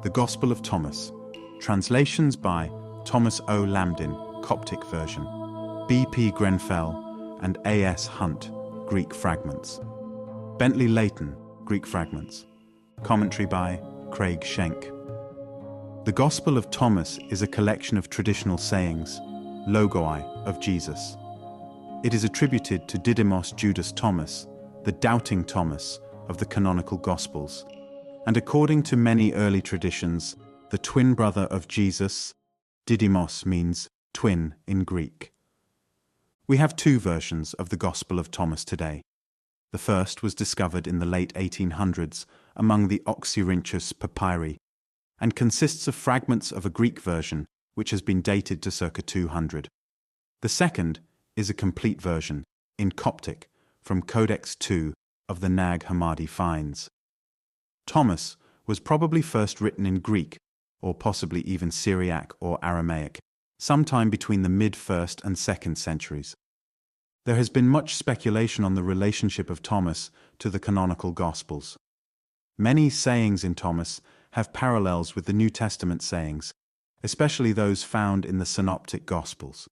The Gospel of Thomas. Translations by Thomas O. Lambdin, Coptic version. B.P. Grenfell and A.S. Hunt, Greek fragments. Bentley Leighton, Greek fragments. Commentary by Craig Schenk. The Gospel of Thomas is a collection of traditional sayings, logoi, of Jesus. It is attributed to Didymos Judas Thomas, the doubting Thomas of the canonical Gospels, and according to many early traditions, the twin brother of Jesus. Didymos means twin in Greek. We have two versions of the Gospel of Thomas today. The first was discovered in the late 1800s among the Oxyrhynchus papyri, and consists of fragments of a Greek version which has been dated to circa 200. The second is a complete version, in Coptic, from Codex II of the Nag Hammadi finds. Thomas was probably first written in Greek, or possibly even Syriac or Aramaic, sometime between the mid-1st and 2nd centuries. There has been much speculation on the relationship of Thomas to the canonical Gospels. Many sayings in Thomas have parallels with the New Testament sayings, especially those found in the Synoptic Gospels.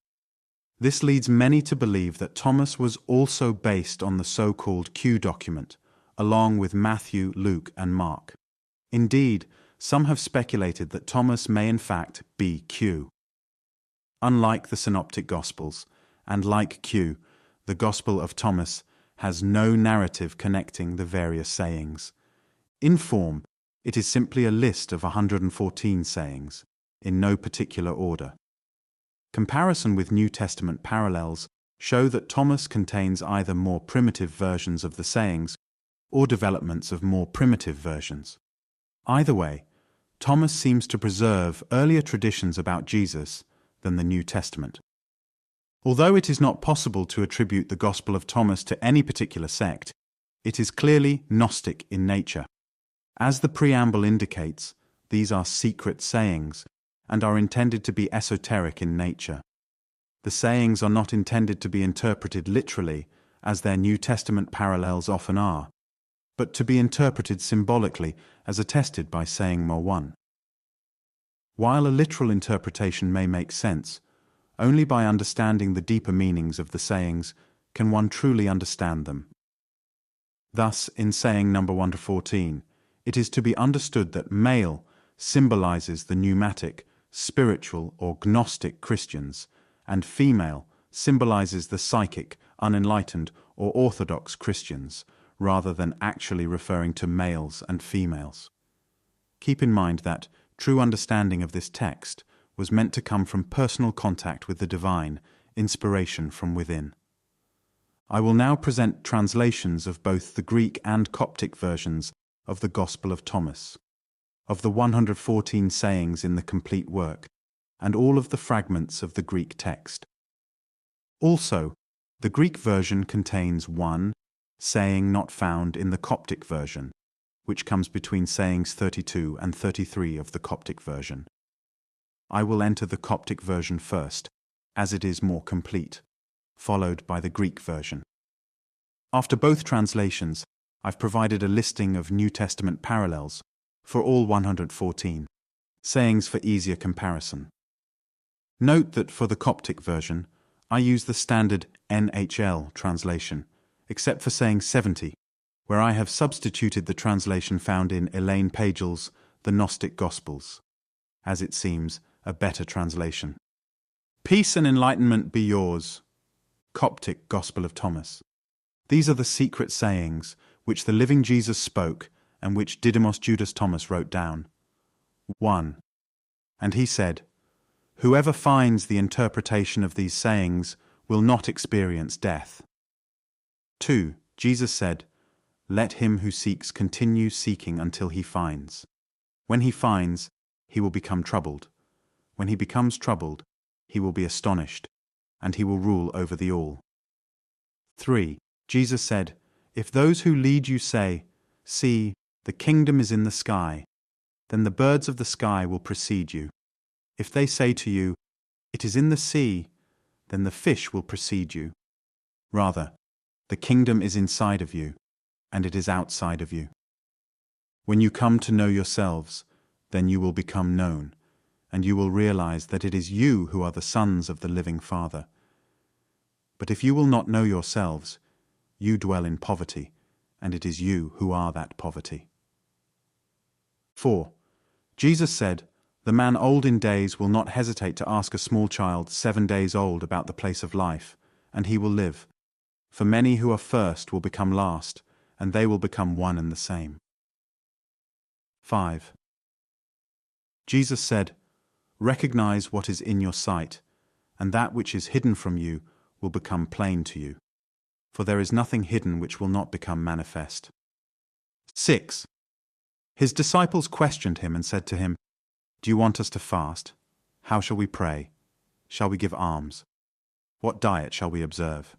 This leads many to believe that Thomas was also based on the so-called Q document, along with Matthew, Luke, and Mark. Indeed, some have speculated that Thomas may in fact be Q. Unlike the Synoptic Gospels, and like Q, the Gospel of Thomas has no narrative connecting the various sayings. In form, it is simply a list of 114 sayings, in no particular order. Comparison with New Testament parallels show that Thomas contains either more primitive versions of the sayings or developments of more primitive versions. Either way, Thomas seems to preserve earlier traditions about Jesus than the New Testament. Although it is not possible to attribute the Gospel of Thomas to any particular sect, it is clearly Gnostic in nature. As the preamble indicates, these are secret sayings and are intended to be esoteric in nature. The sayings are not intended to be interpreted literally, as their New Testament parallels often are, but to be interpreted symbolically, as attested by saying Mo 1. While a literal interpretation may make sense, only by understanding the deeper meanings of the sayings can one truly understand them. Thus, in saying number 1 to 14, it is to be understood that male symbolizes the pneumatic, spiritual or Gnostic Christians, and female symbolizes the psychic, unenlightened or orthodox Christians, rather than actually referring to males and females. Keep in mind that true understanding of this text was meant to come from personal contact with the divine, inspiration from within. I will now present translations of both the Greek and Coptic versions of the Gospel of Thomas, of the 114 sayings in the complete work, and all of the fragments of the Greek text. Also, the Greek version contains one saying not found in the Coptic version, which comes between sayings 32 and 33 of the Coptic version. I will enter the Coptic version first, as it is more complete, followed by the Greek version. After both translations, I've provided a listing of New Testament parallels for all 114 sayings for easier comparison. Note that for the Coptic version, I use the standard NHL translation, except for saying 70, where I have substituted the translation found in Elaine Pagel's The Gnostic Gospels, as it seems a better translation. Peace and enlightenment be yours. Coptic Gospel of Thomas. These are the secret sayings which the living Jesus spoke and which Didymos Judas Thomas wrote down. 1. And he said, "Whoever finds the interpretation of these sayings will not experience death." 2. Jesus said, "Let him who seeks continue seeking until he finds. When he finds, he will become troubled. When he becomes troubled, he will be astonished, and he will rule over the all." 3. Jesus said, "If those who lead you say, 'See, the kingdom is in the sky,' then the birds of the sky will precede you. If they say to you, 'It is in the sea,' then the fish will precede you. Rather, the kingdom is inside of you, and it is outside of you. When you come to know yourselves, then you will become known, and you will realize that it is you who are the sons of the living Father. But if you will not know yourselves, you dwell in poverty, and it is you who are that poverty. 4. Jesus said, "The man old in days will not hesitate to ask a small child 7 days old about the place of life, and he will live. For many who are first will become last, and they will become one and the same." 5. Jesus said, "Recognize what is in your sight, and that which is hidden from you will become plain to you. For there is nothing hidden which will not become manifest." 6. His disciples questioned him and said to him, "Do you want us to fast? How shall we pray? Shall we give alms? What diet shall we observe?"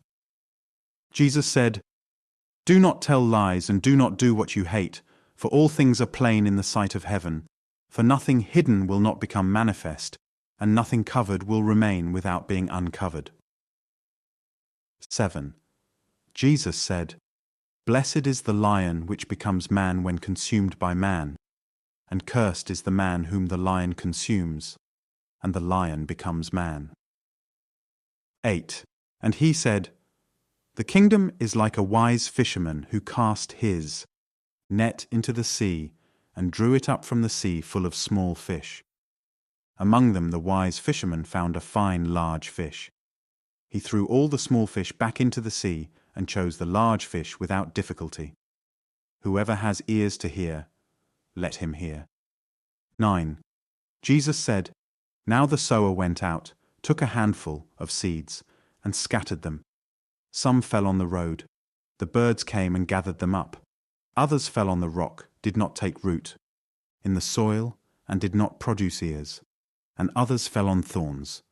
Jesus said, "Do not tell lies and do not do what you hate, for all things are plain in the sight of heaven. For nothing hidden will not become manifest, and nothing covered will remain without being uncovered." 7. Jesus said, "Blessed is the lion which becomes man when consumed by man, and cursed is the man whom the lion consumes, and the lion becomes man." 8. And he said, "The kingdom is like a wise fisherman who cast his net into the sea and drew it up from the sea full of small fish. Among them the wise fisherman found a fine large fish. He threw all the small fish back into the sea and chose the large fish without difficulty. Whoever has ears to hear, let him hear." 9. Jesus said, "Now the sower went out, took a handful of seeds, and scattered them. Some fell on the road. The birds came and gathered them up. Others fell on the rock, did not take root in the soil, and did not produce ears. And others fell on thorns.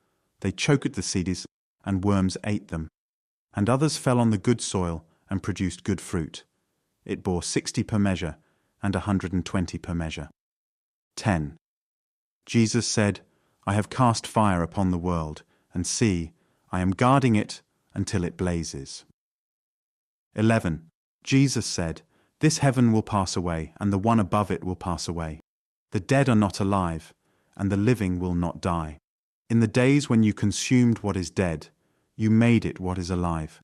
They choked the seeds, and worms ate them. And others fell on the good soil, and produced good fruit. It bore 60 per measure, and 120 per measure." 10. Jesus said, "I have cast fire upon the world, and see, I am guarding it until it blazes." 11. Jesus said, "This heaven will pass away, and the one above it will pass away. The dead are not alive, and the living will not die. In the days when you consumed what is dead, you made it what is alive.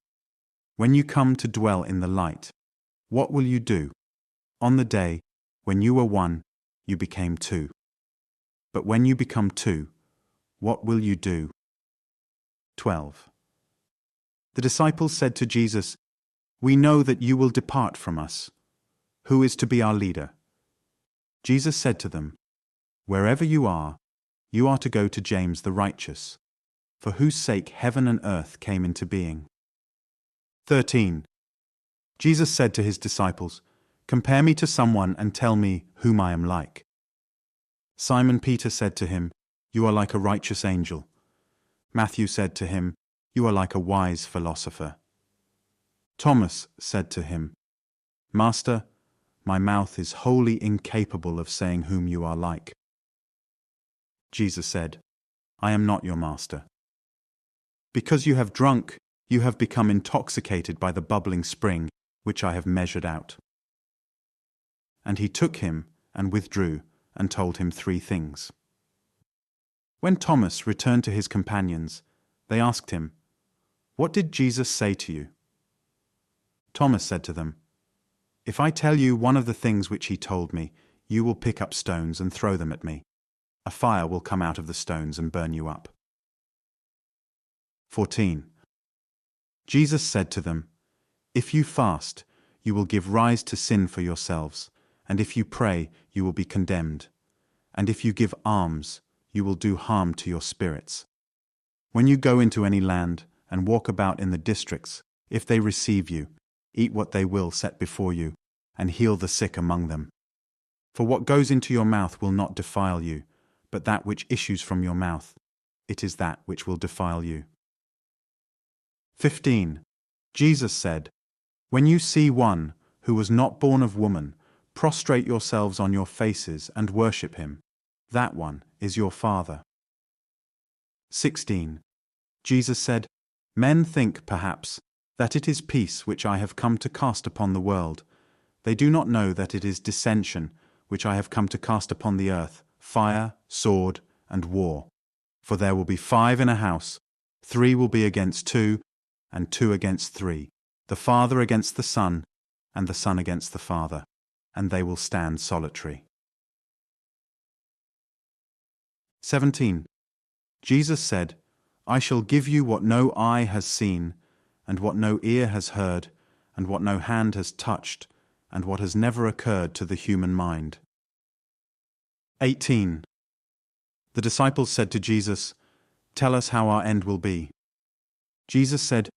When you come to dwell in the light, what will you do? On the day when you were one, you became two. But when you become two, what will you do?" 12. The disciples said to Jesus, "We know that you will depart from us. Who is to be our leader?" Jesus said to them, "Wherever you are to go to James the righteous, for whose sake heaven and earth came into being." 13. Jesus said to his disciples, "Compare me to someone and tell me whom I am like." Simon Peter said to him, "You are like a righteous angel." Matthew said to him, "You are like a wise philosopher." Thomas said to him, "Master, my mouth is wholly incapable of saying whom you are like." Jesus said, "I am not your master. Because you have drunk, you have become intoxicated by the bubbling spring which I have measured out." And he took him and withdrew and told him 3 things. When Thomas returned to his companions, they asked him, "What did Jesus say to you?" Thomas said to them, "If I tell you one of the things which he told me, you will pick up stones and throw them at me. A fire will come out of the stones and burn you up." 14. Jesus said to them, "If you fast, you will give rise to sin for yourselves, and if you pray, you will be condemned. And if you give alms, you will do harm to your spirits. When you go into any land and walk about in the districts, if they receive you, eat what they will set before you, and heal the sick among them. For what goes into your mouth will not defile you, but that which issues from your mouth, it is that which will defile you." 15. Jesus said, "When you see one who was not born of woman, prostrate yourselves on your faces and worship him. That one is your Father." 16. Jesus said, "Men think, perhaps, that it is peace which I have come to cast upon the world. They do not know that it is dissension which I have come to cast upon the earth. fire, sword, and war. For there will be 5 in a house, 3 will be against 2, and 2 against 3, the father against the son, and the son against the father, and they will stand solitary. 17. Jesus said, I shall give you what no eye has seen, and what no ear has heard, and what no hand has touched, and what has never occurred to the human mind. 18. The disciples said to Jesus, Tell us how our end will be. Jesus said,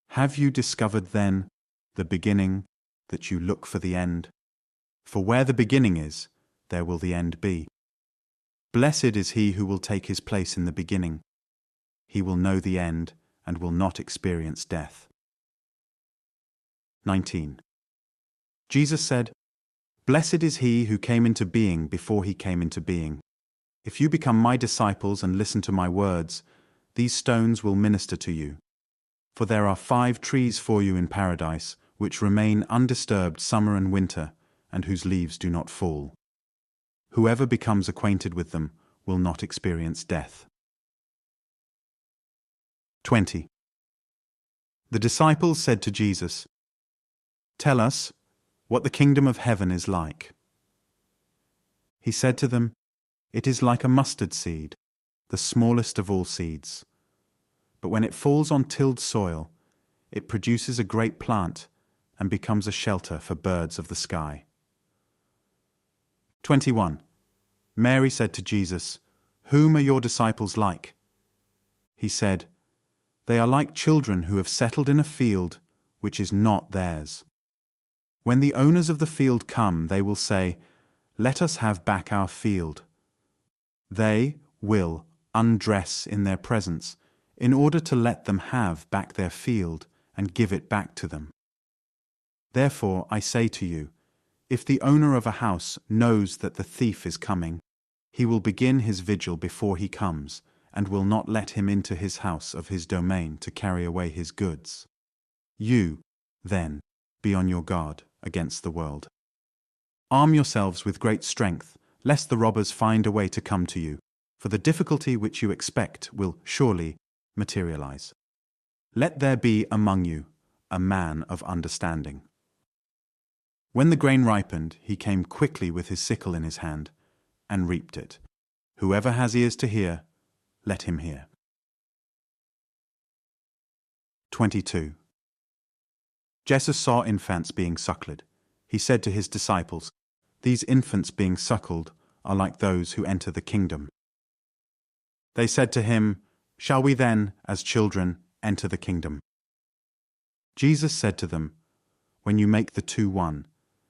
Have you discovered then the beginning, that you look for the end? For where the beginning is, there will the end be. Blessed is he who will take his place in the beginning. He will know the end and will not experience death. 19. Jesus said, Blessed is he who came into being before he came into being. If you become my disciples and listen to my words, these stones will minister to you. For there are 5 trees for you in paradise, which remain undisturbed summer and winter, and whose leaves do not fall. Whoever becomes acquainted with them will not experience death. 20. The disciples said to Jesus, Tell us what the kingdom of heaven is like. He said to them, It is like a mustard seed, the smallest of all seeds. But when it falls on tilled soil, it produces a great plant and becomes a shelter for birds of the sky. 21. Mary said to Jesus, Whom are your disciples like? He said, They are like children who have settled in a field which is not theirs. When the owners of the field come, they will say, Let us have back our field. They will undress in their presence in order to let them have back their field and give it back to them. Therefore, I say to you, if the owner of a house knows that the thief is coming, he will begin his vigil before he comes, and will not let him into his house of his domain to carry away his goods. You, then, be on your guard against the world. Arm yourselves with great strength, lest the robbers find a way to come to you, for the difficulty which you expect will surely materialize. Let there be among you a man of understanding. When the grain ripened, he came quickly with his sickle in his hand, and reaped it. Whoever has ears to hear, let him hear. 22. Jesus saw infants being suckled. He said to his disciples, These infants being suckled are like those who enter the kingdom. They said to him, Shall we then, as children, enter the kingdom? Jesus said to them, When you make the 2 one,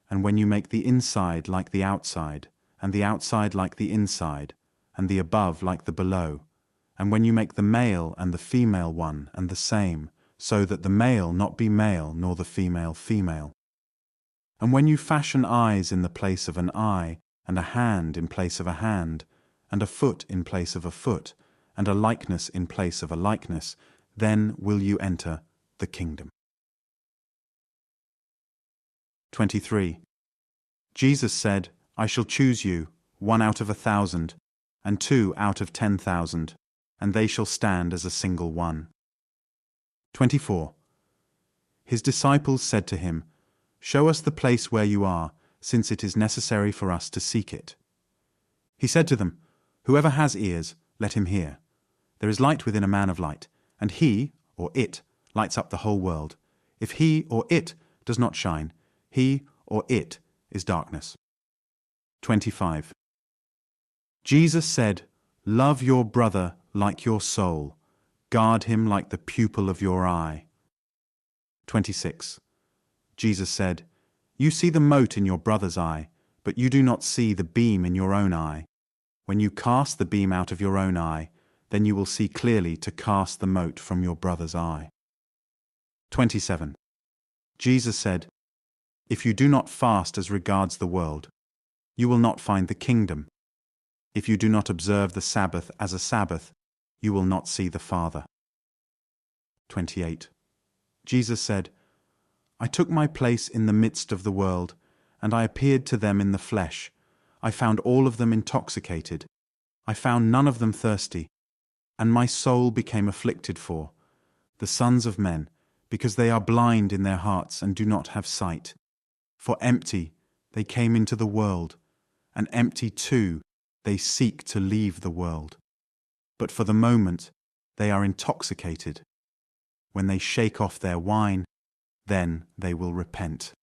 and when you make the inside like the outside, and the outside like the inside, and the above like the below, and when you make the male and the female one and the same, so that the male not be male nor the female female. And when you fashion eyes in the place of an eye, and a hand in place of a hand, and a foot in place of a foot, and a likeness in place of a likeness, then will you enter the kingdom. 23. Jesus said, I shall choose you, 1 out of 1,000, and 2 out of 10,000, and they shall stand as a single one. 24. His disciples said to him, Show us the place where you are, since it is necessary for us to seek it. He said to them, Whoever has ears, let him hear. There is light within a man of light, and he, or it, lights up the whole world. If he, or it, does not shine, he, or it, is darkness. 25. Jesus said, Love your brother like your soul. Guard him like the pupil of your eye. 26. Jesus said, You see the mote in your brother's eye, but you do not see the beam in your own eye. When you cast the beam out of your own eye, then you will see clearly to cast the mote from your brother's eye. 27. Jesus said, If you do not fast as regards the world, you will not find the kingdom. If you do not observe the Sabbath as a Sabbath, you will not see the Father. 28. Jesus said, I took my place in the midst of the world, and I appeared to them in the flesh. I found all of them intoxicated. I found none of them thirsty. And my soul became afflicted for the sons of men, because they are blind in their hearts and do not have sight. For empty they came into the world, and empty too they seek to leave the world. But for the moment they are intoxicated. When they shake off their wine, then they will repent.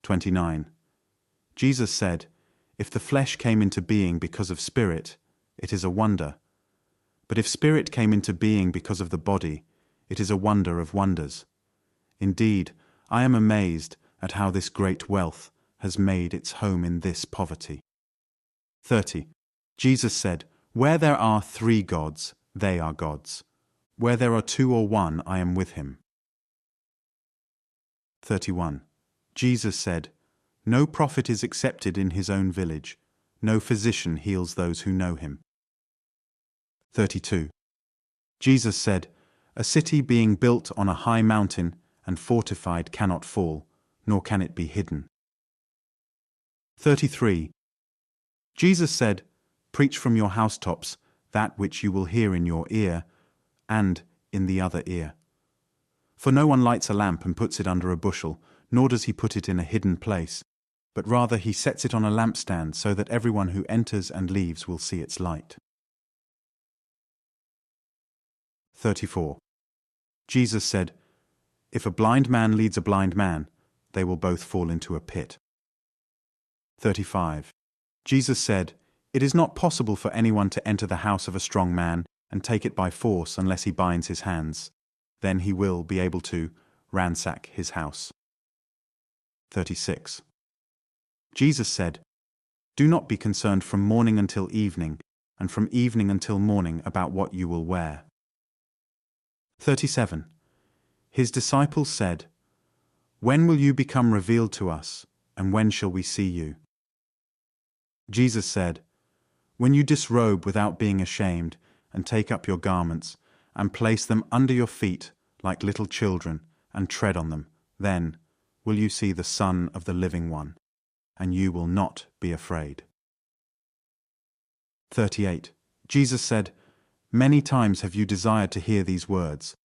29. Jesus said, "If the flesh came into being because of spirit, it is a wonder. But if spirit came into being because of the body, it is a wonder of wonders. Indeed, I am amazed at how this great wealth has made its home in this poverty." 30. Jesus said, "Where there are 3 gods, they are gods. Where there are 2 or 1, I am with him." 31. Jesus said, "No prophet is accepted in his own village. No physician heals those who know him." 32. Jesus said, "A city being built on a high mountain and fortified cannot fall, nor can it be hidden." 33. Jesus said, "Preach from your housetops that which you will hear in your ear, and in the other ear. For no one lights a lamp and puts it under a bushel, nor does he put it in a hidden place, but rather he sets it on a lampstand so that everyone who enters and leaves will see its light." 34. Jesus said, "If a blind man leads a blind man, they will both fall into a pit." 35. Jesus said, "It is not possible for anyone to enter the house of a strong man and take it by force unless he binds his hands. Then he will be able to ransack his house." 36. Jesus said, "Do not be concerned from morning until evening, and from evening until morning about what you will wear." 37. His disciples said, "When will you become revealed to us, and when shall we see you?" Jesus said, "When you disrobe without being ashamed, and take up your garments, and place them under your feet like little children, and tread on them, then will you see the Son of the Living One, and you will not be afraid." 38. Jesus said, "Many times have you desired to hear these words,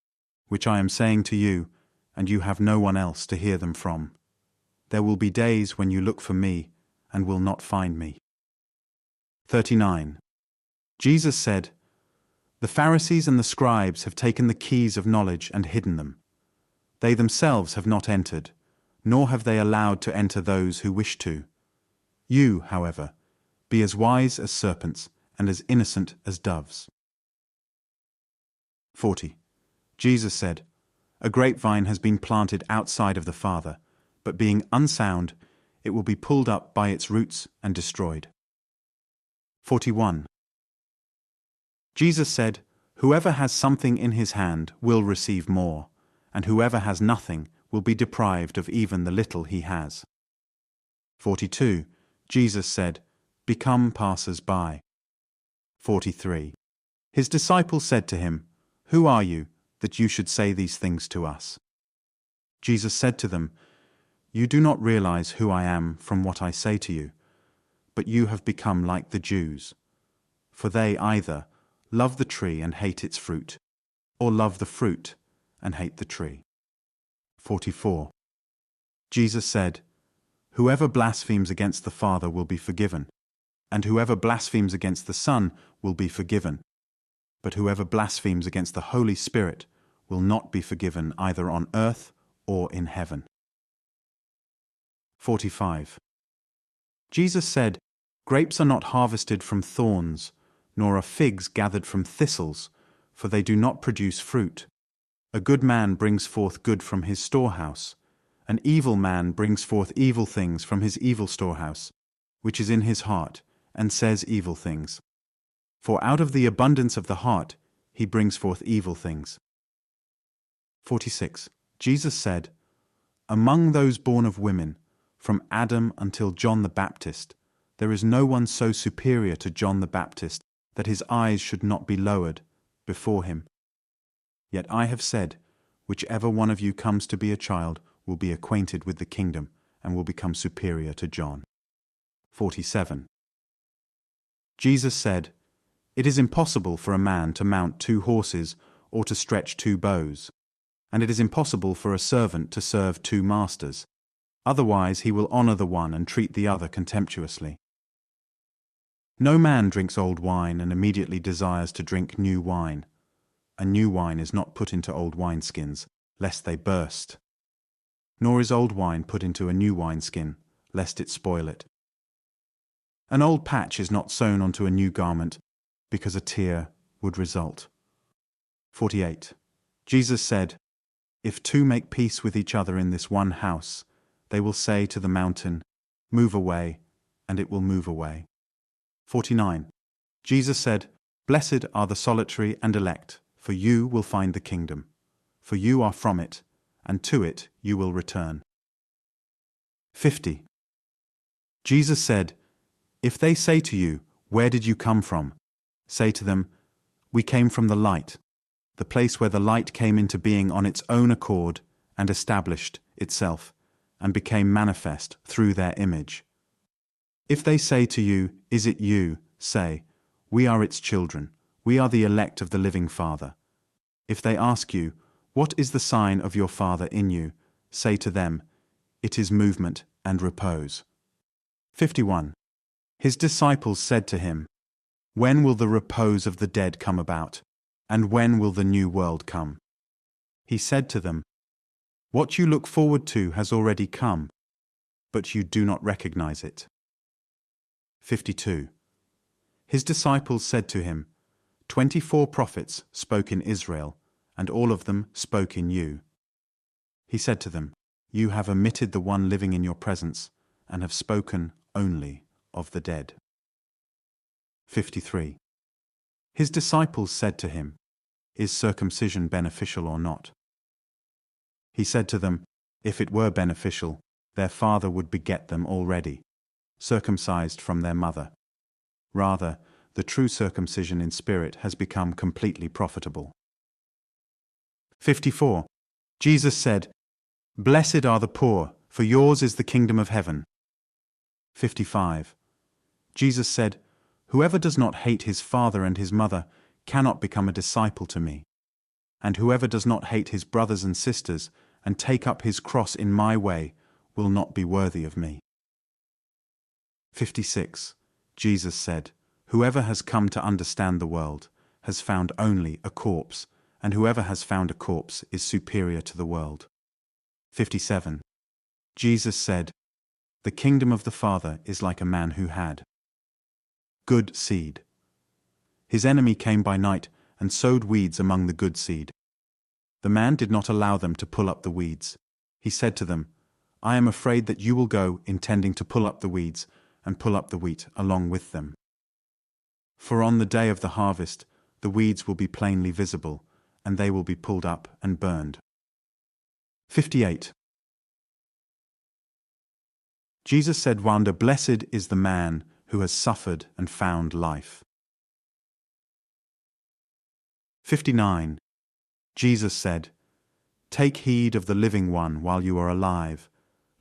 which I am saying to you, and you have no one else to hear them from. There will be days when you look for me, and will not find me." 39. Jesus said, "The Pharisees and the scribes have taken the keys of knowledge and hidden them. They themselves have not entered, nor have they allowed to enter those who wish to. You, however, be as wise as serpents and as innocent as doves." 40. Jesus said, "A grapevine has been planted outside of the Father, but being unsound, it will be pulled up by its roots and destroyed." 41. Jesus said, "Whoever has something in his hand will receive more, and whoever has nothing will be deprived of even the little he has." 42. Jesus said, "Become passers-by." 43. His disciples said to him, "Who are you, that you should say these things to us?" Jesus said to them, "You do not realize who I am from what I say to you, but you have become like the Jews. For they either love the tree and hate its fruit, or love the fruit and hate the tree." 44. Jesus said, "Whoever blasphemes against the Father will be forgiven, and whoever blasphemes against the Son will be forgiven. But whoever blasphemes against the Holy Spirit will not be forgiven either on earth or in heaven." 45. Jesus said, "Grapes are not harvested from thorns, nor are figs gathered from thistles, for they do not produce fruit. A good man brings forth good from his storehouse. An evil man brings forth evil things from his evil storehouse, which is in his heart, and says evil things. For out of the abundance of the heart he brings forth evil things." 46. Jesus said, "Among those born of women, from Adam until John the Baptist, there is no one so superior to John the Baptist that his eyes should not be lowered before him. Yet I have said, whichever one of you comes to be a child will be acquainted with the kingdom and will become superior to John. 47. Jesus said, "It is impossible for a man to mount 2 horses or to stretch 2 bows, and it is impossible for a servant to serve 2 masters. Otherwise he will honor the one and treat the other contemptuously. No man drinks old wine and immediately desires to drink new wine. A new wine is not put into old wineskins, lest they burst. Nor is old wine put into a new wineskin, lest it spoil it. An old patch is not sewn onto a new garment, because a tear would result." 48. Jesus said, "If 2 make peace with each other in this one house, they will say to the mountain, 'Move away,' and it will move away." 49. Jesus said, "Blessed are the solitary and elect, for you will find the kingdom. For you are from it, and to it you will return." 50. Jesus said, "If they say to you, 'Where did you come from?' say to them, 'We came from the light,' the place where the light came into being on its own accord and established itself, and became manifest through their image. If they say to you, 'Is it you?' say, 'We are its children, we are the elect of the living Father.' If they ask you, 'What is the sign of your Father in you?' say to them, 'It is movement and repose.'" 51. His disciples said to him, "When will the repose of the dead come about? And when will the new world come?" He said to them, "What you look forward to has already come, but you do not recognize it." 52. His disciples said to him, 24 prophets spoke in Israel, and all of them spoke in you." He said to them, "You have omitted the one living in your presence, and have spoken only of the dead." 53. His disciples said to him, "Is circumcision beneficial or not?" He said to them, "If it were beneficial, their father would beget them already, circumcised from their mother. Rather, the true circumcision in spirit has become completely profitable." 54. Jesus said, "Blessed are the poor, for yours is the kingdom of heaven." 55. Jesus said, "Whoever does not hate his father and his mother cannot become a disciple to me. And whoever does not hate his brothers and sisters and take up his cross in my way will not be worthy of me." 56. Jesus said, "Whoever has come to understand the world has found only a corpse, and whoever has found a corpse is superior to the world." 57. Jesus said, "The kingdom of the Father is like a man who had good seed. His enemy came by night and sowed weeds among the good seed. The man did not allow them to pull up the weeds. He said to them, 'I am afraid that you will go intending to pull up the weeds and pull up the wheat along with them. For on the day of the harvest, the weeds will be plainly visible, and they will be pulled up and burned." 58. Jesus said, "Wonder, blessed is the man who has suffered and found life." 59. Jesus said, "Take heed of the living one while you are alive,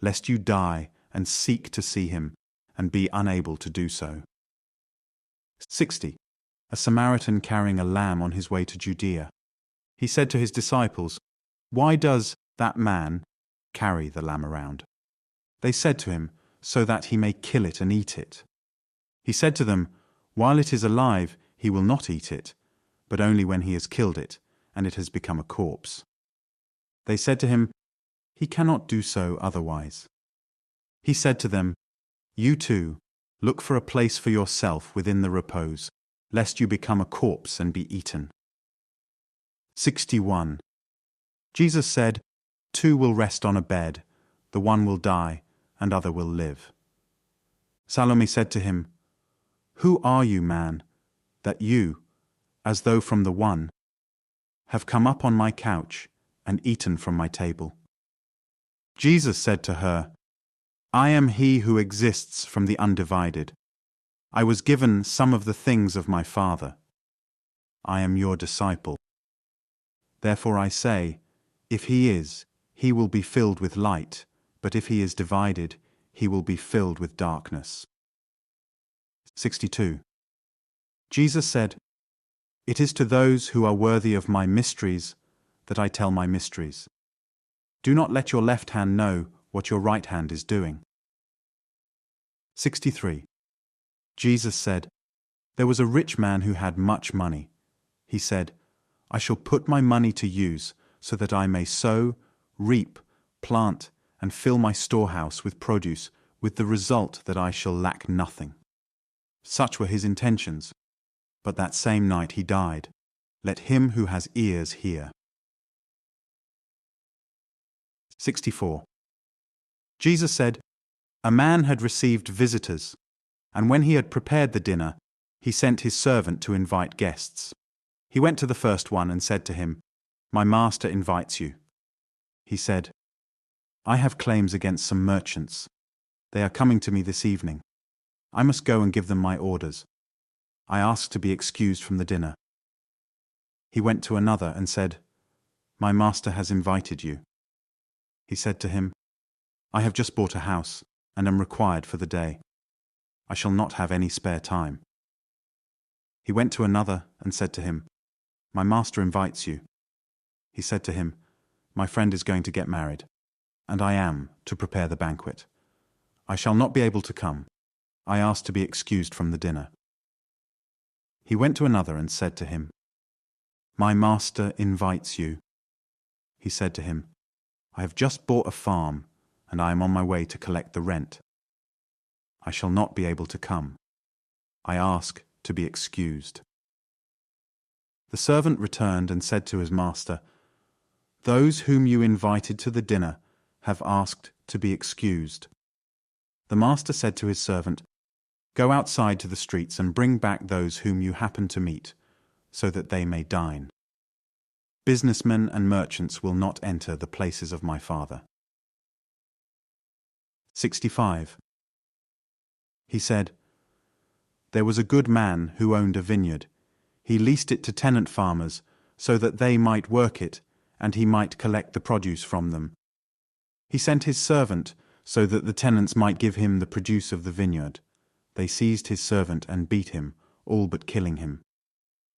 lest you die and seek to see him, and be unable to do so." 60. A Samaritan carrying a lamb on his way to Judea. He said to his disciples, "Why does that man carry the lamb around?" They said to him, "So that he may kill it and eat it." He said to them, "While it is alive, he will not eat it, but only when he has killed it, and it has become a corpse." They said to him, "He cannot do so otherwise." He said to them, "You too, look for a place for yourself within the repose, lest you become a corpse and be eaten." 61. Jesus said, "Two will rest on a bed, the one will die, and other will live." Salome said to him, "Who are you, man, that you, as though from the one, have come up on my couch and eaten from my table?" Jesus said to her, "I am he who exists from the undivided. I was given some of the things of my Father. I am your disciple. Therefore I say, if he is, he will be filled with light, but if he is divided, he will be filled with darkness. 62. Jesus said, "It is to those who are worthy of my mysteries that I tell my mysteries. Do not let your left hand know what your right hand is doing." 63. Jesus said, "There was a rich man who had much money. He said, 'I shall put my money to use so that I may sow, reap, plant, and fill my storehouse with produce, with the result that I shall lack nothing.' Such were his intentions, but that same night he died. Let him who has ears hear." 64. Jesus said, "A man had received visitors, and when he had prepared the dinner, he sent his servant to invite guests. He went to the first one and said to him, 'My master invites you.' He said, 'I have claims against some merchants. They are coming to me this evening. I must go and give them my orders. I ask to be excused from the dinner.' He went to another and said, 'My master has invited you.' He said to him, 'I have just bought a house and am required for the day. I shall not have any spare time.' He went to another and said to him, 'My master invites you.' He said to him, 'My friend is going to get married, and I am to prepare the banquet. I shall not be able to come. I ask to be excused from the dinner.' He went to another and said to him, 'My master invites you.' He said to him, 'I have just bought a farm, and I am on my way to collect the rent. I shall not be able to come. I ask to be excused.' The servant returned and said to his master, 'Those whom you invited to the dinner have asked to be excused.' The master said to his servant, 'Go outside to the streets and bring back those whom you happen to meet, so that they may dine. Businessmen and merchants will not enter the places of my Father.' 65. He said, "There was a good man who owned a vineyard. He leased it to tenant farmers so that they might work it, and he might collect the produce from them. He sent his servant so that the tenants might give him the produce of the vineyard. They seized his servant and beat him, all but killing him.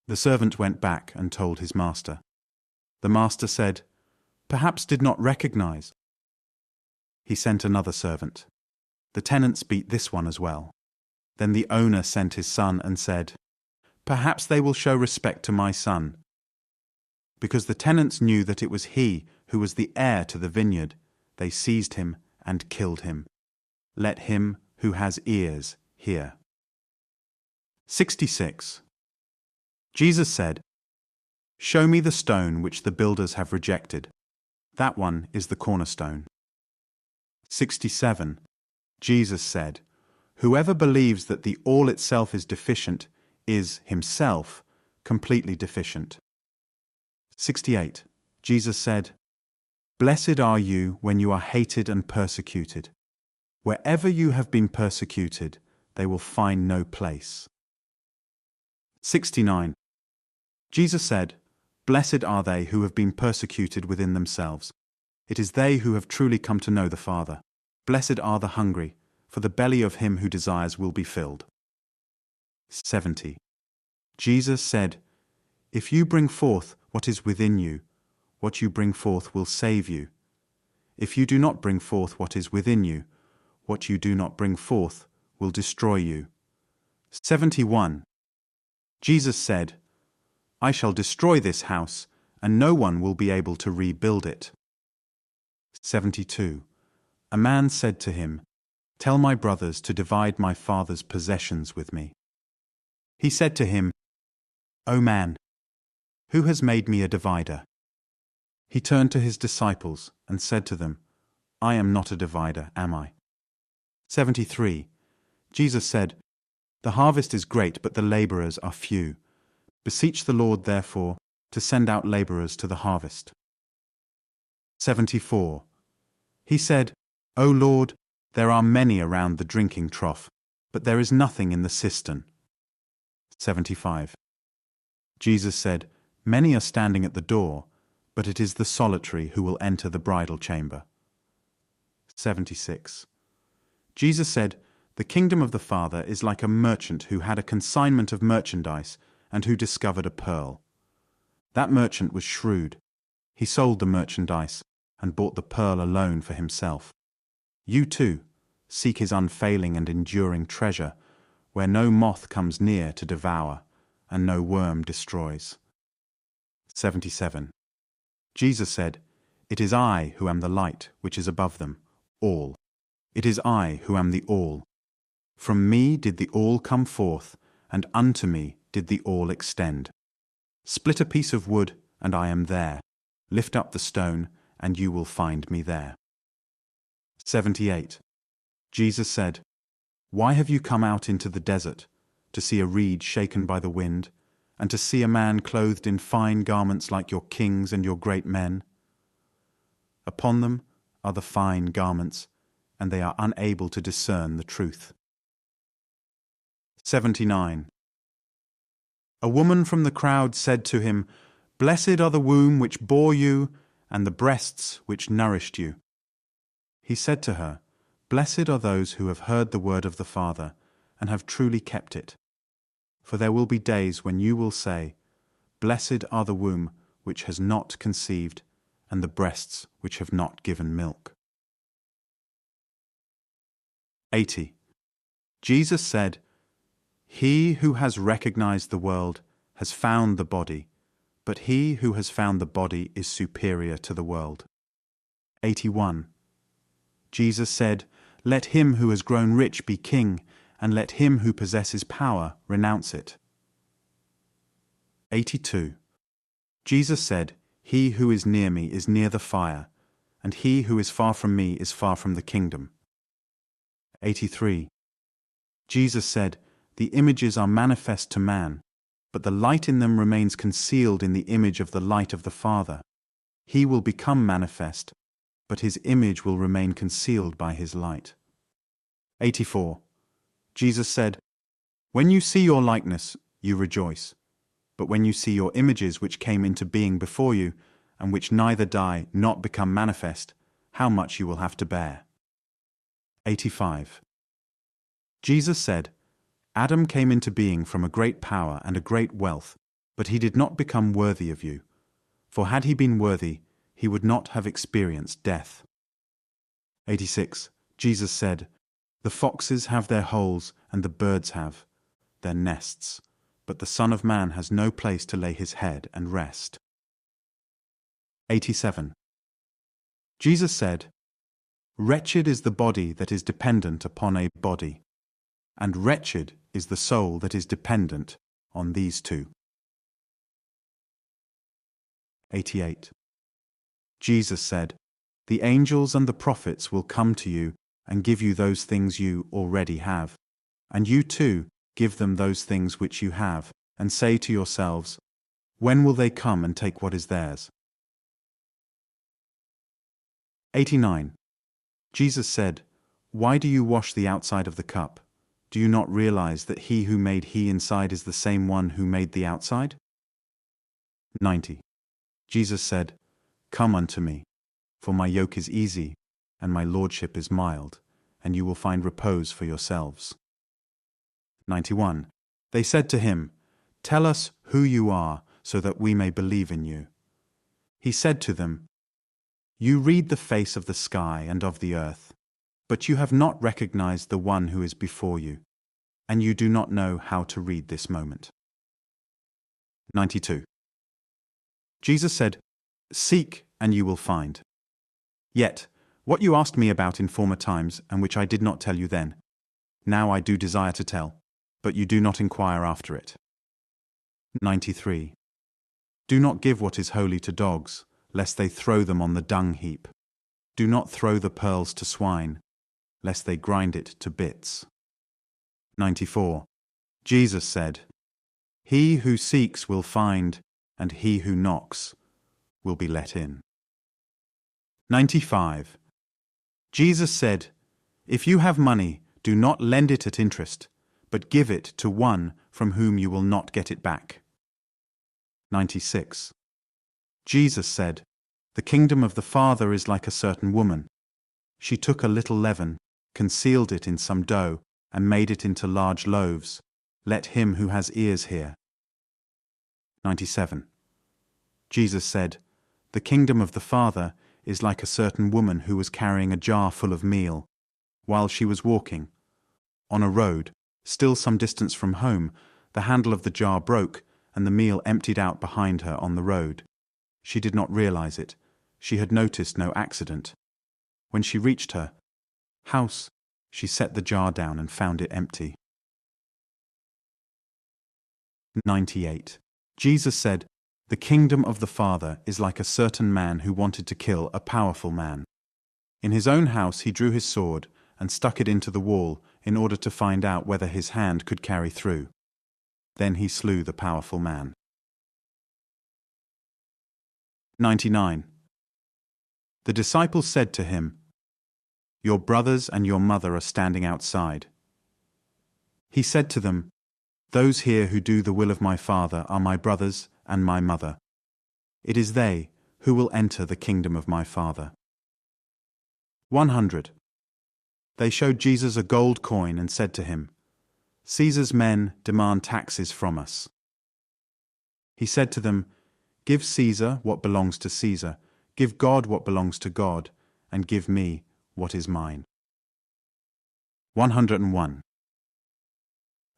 The servant went back and told his master. The master said, 'Perhaps did not recognize.' He sent another servant. The tenants beat this one as well. Then the owner sent his son and said, 'Perhaps they will show respect to my son.' Because the tenants knew that it was he who was the heir to the vineyard, they seized him and killed him. Let him who has ears hear." 66. Jesus said, "Show me the stone which the builders have rejected. That one is the cornerstone." 67. Jesus said, "Whoever believes that the all itself is deficient is himself completely deficient." 68. Jesus said, "Blessed are you when you are hated and persecuted. Wherever you have been persecuted, they will find no place." 69. Jesus said, "Blessed are they who have been persecuted within themselves. It is they who have truly come to know the Father. Blessed are the hungry, for the belly of him who desires will be filled." 70. Jesus said, "If you bring forth what is within you, what you bring forth will save you. If you do not bring forth what is within you, what you do not bring forth will destroy you." 71. Jesus said, "I shall destroy this house, and no one will be able to rebuild it." 72. A man said to him, "Tell my brothers to divide my father's possessions with me." He said to him, "O man, who has made me a divider?" He turned to his disciples and said to them, "I am not a divider, am I?" 73. Jesus said, "The harvest is great, but the laborers are few. Beseech the Lord, therefore, to send out laborers to the harvest." 74. He said, "O Lord, there are many around the drinking trough, but there is nothing in the cistern." 75. Jesus said, "Many are standing at the door, but it is the solitary who will enter the bridal chamber." 76. Jesus said, "The kingdom of the Father is like a merchant who had a consignment of merchandise and who discovered a pearl. That merchant was shrewd. He sold the merchandise and bought the pearl alone for himself. You too, seek his unfailing and enduring treasure, where no moth comes near to devour and no worm destroys." 77. Jesus said, "It is I who am the light which is above them all. It is I who am the all. From me did the all come forth, and unto me did the all extend. Split a piece of wood, and I am there. Lift up the stone, and you will find me there." 78. Jesus said, "Why have you come out into the desert, to see a reed shaken by the wind, and to see a man clothed in fine garments like your kings and your great men? Upon them are the fine garments, and they are unable to discern the truth." 79. A woman from the crowd said to him, "Blessed are the womb which bore you, and the breasts which nourished you." He said to her, "Blessed are those who have heard the word of the Father, and have truly kept it. For there will be days when you will say, 'Blessed are the womb which has not conceived, and the breasts which have not given milk.'" 80. Jesus said, "He who has recognized the world has found the body, but he who has found the body is superior to the world." 81. Jesus said, "Let him who has grown rich be king, and let him who possesses power renounce it." 82. Jesus said, "He who is near me is near the fire, and he who is far from me is far from the kingdom." 83. Jesus said, "The images are manifest to man, but the light in them remains concealed in the image of the light of the Father. He will become manifest, but his image will remain concealed by his light." 84. Jesus said, "When you see your likeness, you rejoice. But when you see your images which came into being before you, and which neither die nor become manifest, how much you will have to bear." 85. Jesus said, "Adam came into being from a great power and a great wealth, but he did not become worthy of you. For had he been worthy, he would not have experienced death." 86. Jesus said, "The foxes have their holes, and the birds have their nests, but the Son of Man has no place to lay his head and rest." 87. Jesus said, "Wretched is the body that is dependent upon a body, and wretched is the soul that is dependent on these two." 88. Jesus said, "The angels and the prophets will come to you and give you those things you already have, and you too give them those things which you have, and say to yourselves, 'When will they come and take what is theirs?'" 89. Jesus said, "Why do you wash the outside of the cup? Do you not realize that he who made he inside is the same one who made the outside?" 90. Jesus said, "Come unto me, for my yoke is easy, and my lordship is mild, and you will find repose for yourselves." 91. They said to him, "Tell us who you are, so that we may believe in you." He said to them, "You read the face of the sky and of the earth, but you have not recognized the one who is before you, and you do not know how to read this moment." 92. Jesus said, "Seek, and you will find. Yet, what you asked me about in former times, and which I did not tell you then, now I do desire to tell, but you do not inquire after it." 93. Do not give what is holy to dogs, lest they throw them on the dung heap. Do not throw the pearls to swine, lest they grind it to bits. 94. Jesus said, "He who seeks will find, and he who knocks will be let in." 95. Jesus said, "If you have money, do not lend it at interest, but give it to one from whom you will not get it back." 96. Jesus said, "The kingdom of the Father is like a certain woman. She took a little leaven, concealed it in some dough, and made it into large loaves. Let him who has ears hear. 97. Jesus said, "The kingdom of the Father is like a certain woman who was carrying a jar full of meal. While she was walking on a road, still some distance from home, the handle of the jar broke, and the meal emptied out behind her on the road. She did not realize it. She had noticed no accident. When she reached her house, she set the jar down and found it empty." 98. Jesus said, "The kingdom of the Father is like a certain man who wanted to kill a powerful man. In his own house he drew his sword and stuck it into the wall in order to find out whether his hand could carry through. Then he slew the powerful man." 99. The disciples said to him, "Your brothers and your mother are standing outside." He said to them, "Those here who do the will of my Father are my brothers and my mother. It is they who will enter the kingdom of my Father." 100. They showed Jesus a gold coin and said to him, "Caesar's men demand taxes from us." He said to them, "Give Caesar what belongs to Caesar, give God what belongs to God, and give me what is mine." 101.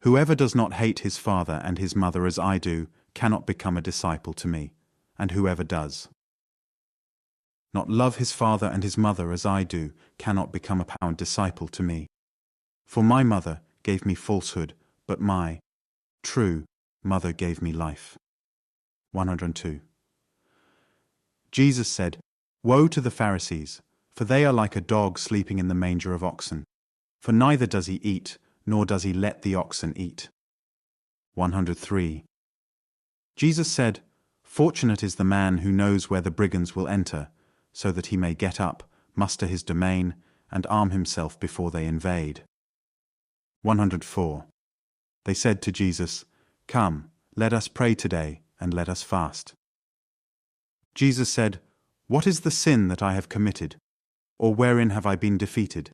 Whoever does not hate his father and his mother as I do cannot become a disciple to me, and whoever does not love his father and his mother as I do cannot become a disciple to me. For my mother gave me falsehood, but my true mother gave me life. 102. Jesus said, "Woe to the Pharisees, for they are like a dog sleeping in the manger of oxen. For neither does he eat, nor does he let the oxen eat." 103. Jesus said, "Fortunate is the man who knows where the brigands will enter, so that he may get up, muster his domain, and arm himself before they invade." 104. They said to Jesus, "Come, let us pray today, and let us fast." Jesus said, "What is the sin that I have committed? Or wherein have I been defeated?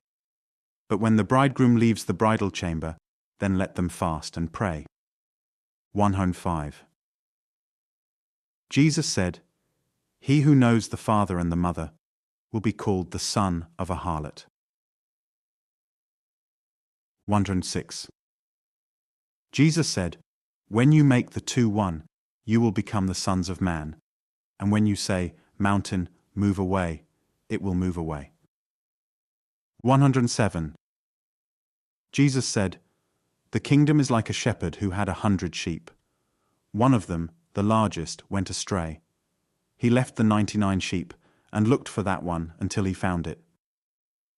But when the bridegroom leaves the bridal chamber, then let them fast and pray." 105. Jesus said, "He who knows the father and the mother will be called the son of a harlot." 106. Jesus said, "When you make the two one, you will become the sons of man. And when you say, 'Mountain, move away,' it will move away." 107. Jesus said, "The kingdom is like a shepherd who had 100 sheep. One of them, the largest, went astray. He left the 99 sheep and looked for that one until he found it.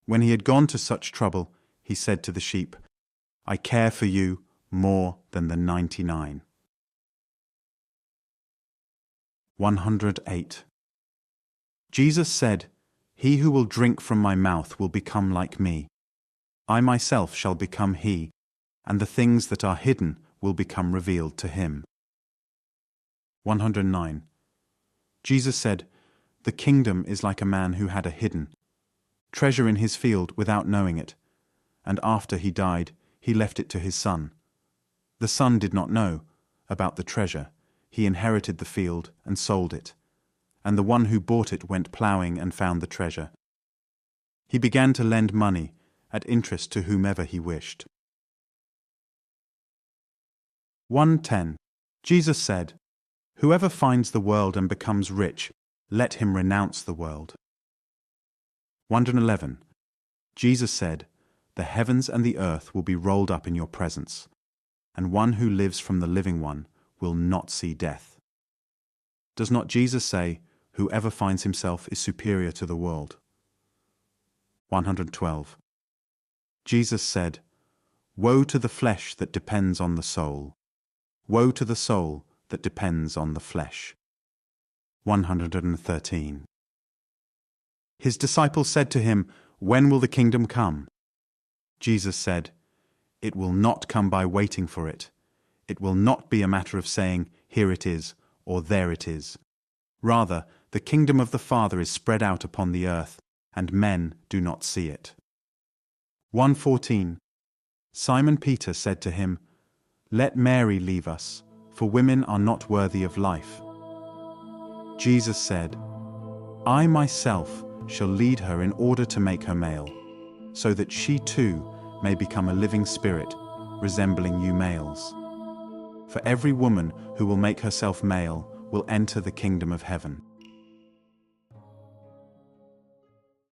When he had gone to such trouble, he said to the sheep, 'I care for you more than the 99. 108. Jesus said, "He who will drink from my mouth will become like me. I myself shall become he, and the things that are hidden will become revealed to him." 109. Jesus said, "The kingdom is like a man who had a hidden treasure in his field without knowing it, and after he died, he left it to his son. The son did not know about the treasure. He inherited the field and sold it, and the one who bought it went plowing and found the treasure. He began to lend money at interest to whomever he wished." 110. Jesus said, "Whoever finds the world and becomes rich, let him renounce the world." 111. Jesus said, "The heavens and the earth will be rolled up in your presence, and one who lives from the living one will not see death." Does not Jesus say, "Whoever finds himself is superior to the world"? 112. Jesus said, "Woe to the flesh that depends on the soul. Woe to the soul that depends on the flesh." 113. His disciples said to him, "When will the kingdom come?" Jesus said, "It will not come by waiting for it. It will not be a matter of saying, 'Here it is,' or 'There it is.' Rather, the kingdom of the Father is spread out upon the earth, and men do not see it. 1:14. Simon Peter said to him, "Let Mary leave us, for women are not worthy of life." Jesus said, "I myself shall lead her in order to make her male, so that she too may become a living spirit, resembling you males. For every woman who will make herself male will enter the kingdom of heaven."